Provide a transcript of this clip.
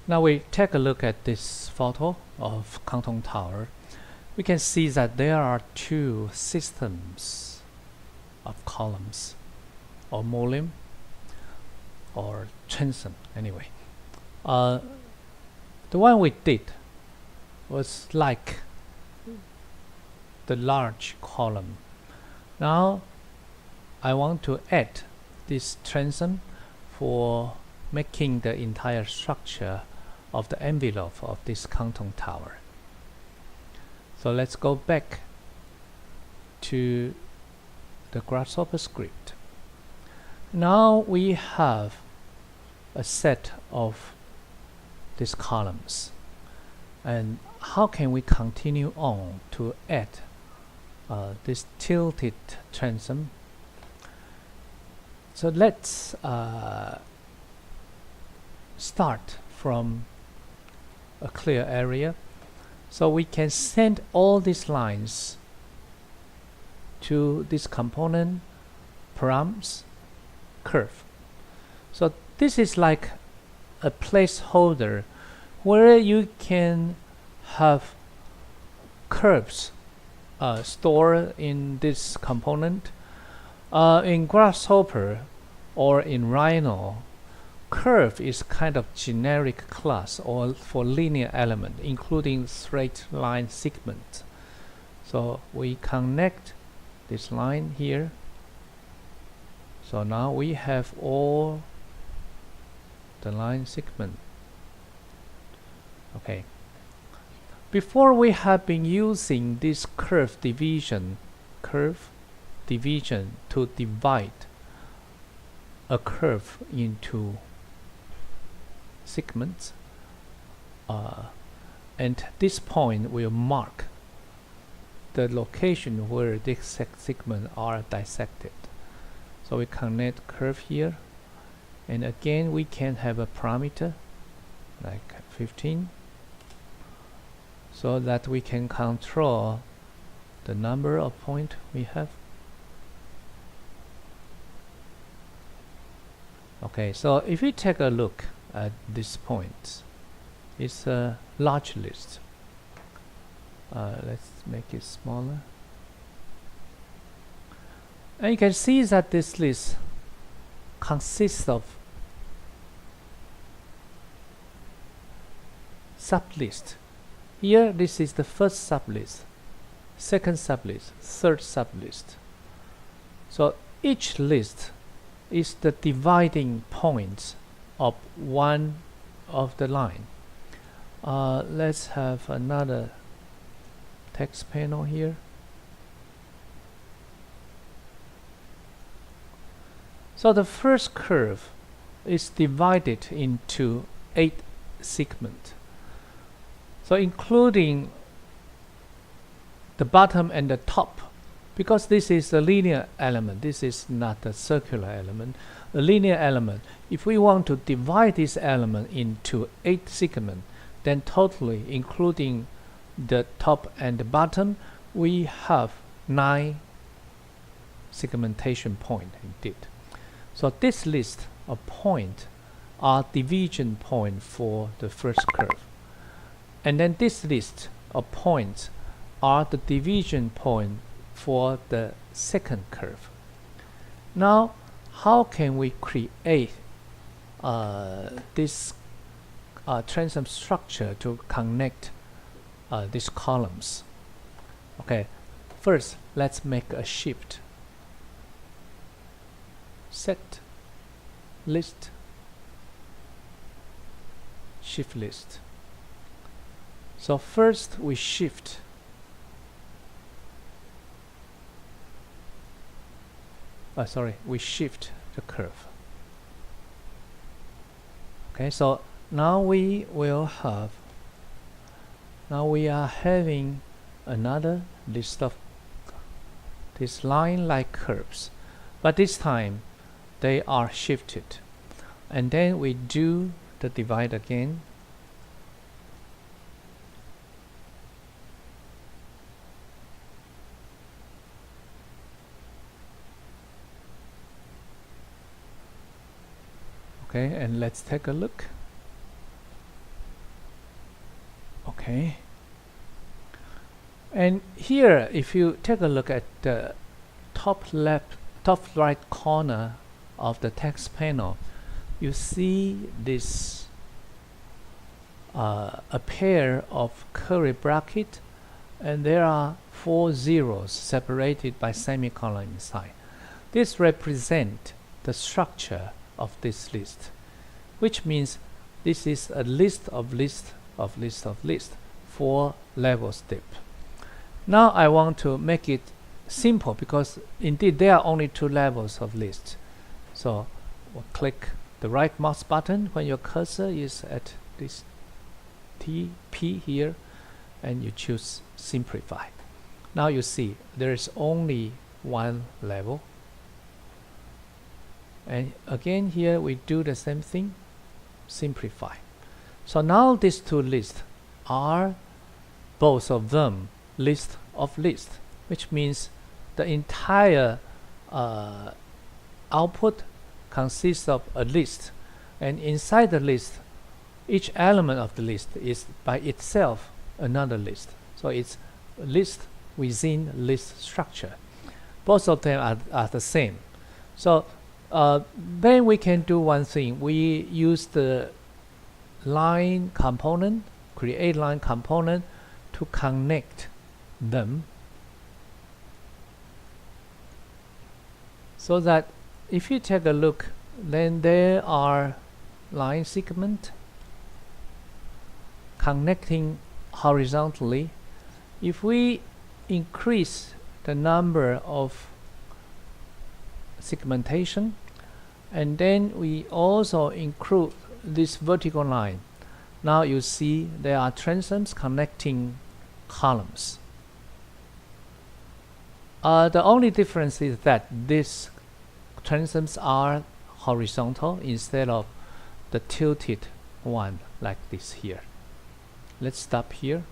Now we take a look at this photo of Canton Tower. We can see that there are two systems of columns, or mullion, or transom. Anyway, the one we did was like the large column. Now I want to add this transom for making the entire structure of the envelope of this Canton Tower. So let's go back to the Grasshopper script. Now we have a set of these columns, and how can we continue on to add this tilted transom? So let's start from a clear area, so we can send all these lines to this component params curve. So this is like a placeholder where you can have curves stored in this component. In Grasshopper or in Rhino, curve is kind of generic class or for linear element, including straight line segment. So we connect this line here. So now we have all the line segment. Okay. Before we have been using this curve division to divide a curve into segments, and this point will mark the location where these segments are dissected. So we connect curve here, and again we can have a parameter like 15, so that we can control the number of points we have. Okay, so if we take a look at this point, it's a large list. Let's make it smaller. And you can see that this list consists of sublist. Here, this is the first sublist, second sublist, third sublist. So each list is the dividing point of one of the line. Let's have another text panel here. So the first curve is divided into 8 segments. So including the bottom and the top, because this is a linear element, this is not a circular element, a linear element. If we want to divide this element into 8 segments, then totally, including the top and the bottom, we have 9 segmentation points indeed. So this list of points are division points for the first curve. And then this list of points are the division point for the second curve. Now, how can we create this transom structure to connect these columns? Okay, first let's make a shift. Set list, shift list. So first we shift we shift the curve. Okay, so now we are having another list of these line-like curves, but this time they are shifted, and then we do the divide again. Okay, and let's take a look. Okay. And here, if you take a look at the top right corner of the text panel, you see this a pair of curly bracket, and there are 4 zeros separated by semicolon inside. This represents the structure of this list, which means this is a list of list of list of list, 4 level step. Now I want to make it simple, because indeed there are only 2 levels of list. So we'll click the right mouse button when your cursor is at this P here, and you choose simplify. Now you see there is only 1 level, and again here we do the same thing, simplify. So now these 2 lists are both of them list of list, which means the entire output consists of a list, and inside the list each element of the list is by itself another list. So it's list within list structure. Both of them are the same. So then we can do one thing. We use the line component, create line component, to connect them, so that if you take a look, then there are line segment connecting horizontally. If we increase the number of segmentation, and then we also include this vertical line, now you see there are transoms connecting columns. The only difference is that these transoms are horizontal instead of the tilted one like this here. Let's stop here.